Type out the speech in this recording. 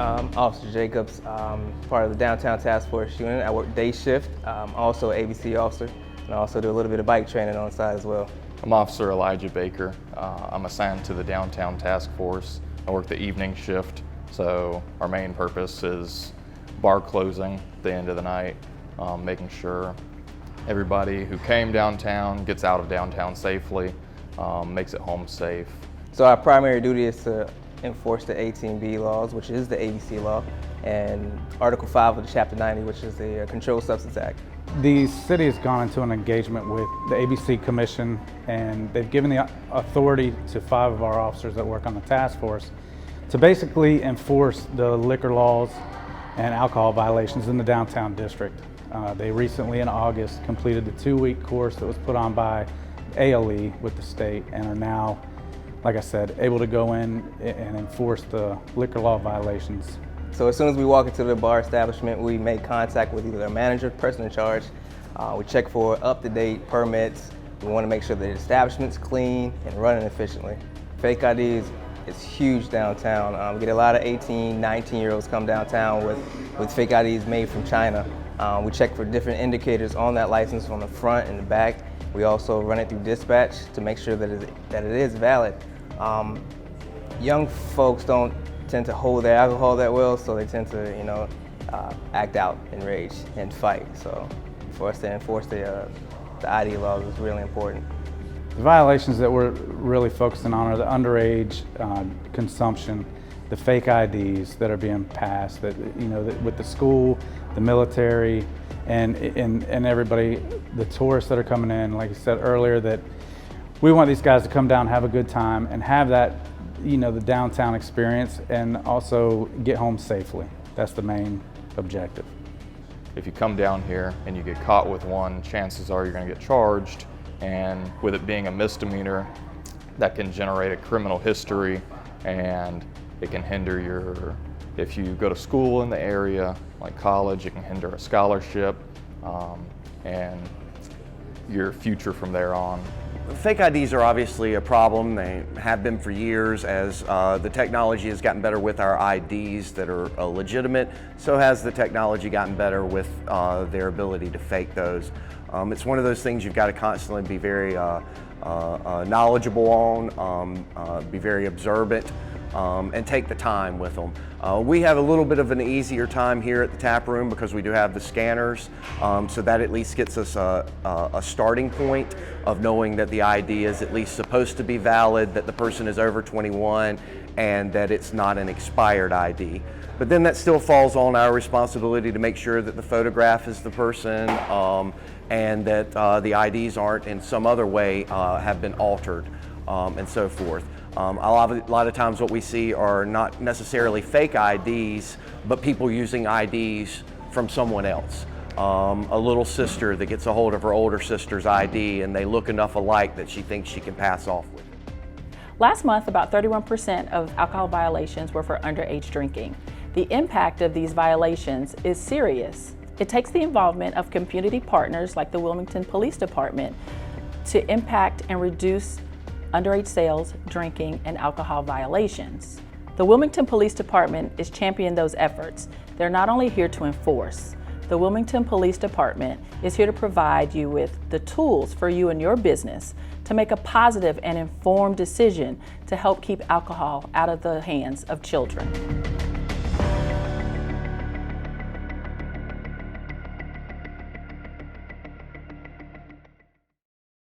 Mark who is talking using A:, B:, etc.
A: Officer Jacobs, part of the Downtown Task Force unit. I work day shift, also ABC officer, and I also do a little bit of bike training on the side as well.
B: I'm Officer Elijah Baker. I'm assigned to the Downtown Task Force. I work the evening shift, so our main purpose is bar closing at the end of the night, making sure everybody who came downtown gets out of downtown safely, makes it home safe.
A: So our primary duty is to enforce the 18B laws, which is the ABC law, and Article 5 of the Chapter 90, which is the Controlled Substance Act.
C: The city has gone into an engagement with the ABC Commission, and they've given the authority to 5 of our officers that work on the task force to basically enforce the liquor laws and alcohol violations in the downtown district. They recently, in August, completed the 2-week course that was put on by ALE with the state, and are now, like I said, able to go in and enforce the liquor law violations.
A: So as soon as we walk into the bar establishment, we make contact with either their manager, person in charge. We check for up-to-date permits. We want to make sure the establishment's clean and running efficiently. Fake IDs is huge downtown. We get a lot of 18, 19-year-olds come downtown with fake IDs made from China. We check for different indicators on that license on the front and the back. We also run it through dispatch to make sure that it is valid. Young folks don't tend to hold their alcohol that well, so they tend to, act out in rage and fight. So for us to enforce the ID laws is really important.
C: The violations that we're really focusing on are the underage consumption, the fake IDs that are being passed, that with the school, the military, and everybody, the tourists that are coming in. Like I said earlier, that we want these guys to come down, have a good time, and have that, the downtown experience, and also get home safely. That's the main objective.
B: If you come down here and you get caught with one, chances are you're going to get charged, and with it being a misdemeanor, that can generate a criminal history, and it can hinder if you go to school in the area, like college, it can hinder a scholarship and your future from there on.
D: Fake IDs are obviously a problem. They have been for years. As the technology has gotten better with our IDs that are legitimate, so has the technology gotten better with their ability to fake those. It's one of those things you've got to constantly be very knowledgeable on, be very observant, and take the time with them. We have a little bit of an easier time here at the tap room because we do have the scanners, so that at least gets us a starting point of knowing that the ID is at least supposed to be valid, that the person is over 21, and that it's not an expired ID. But then that still falls on our responsibility to make sure that the photograph is the person, and that the IDs aren't in some other way have been altered, and so forth. A lot of times what we see are not necessarily fake IDs, but people using IDs from someone else. A little sister that gets a hold of her older sister's ID, and they look enough alike that she thinks she can pass off with it.
E: Last month, about 31% of alcohol violations were for underage drinking. The impact of these violations is serious. It takes the involvement of community partners like the Wilmington Police Department to impact and reduce underage sales, drinking, and alcohol violations. The Wilmington Police Department is championing those efforts. They're not only here to enforce. The Wilmington Police Department is here to provide you with the tools for you and your business to make a positive and informed decision to help keep alcohol out of the hands of children.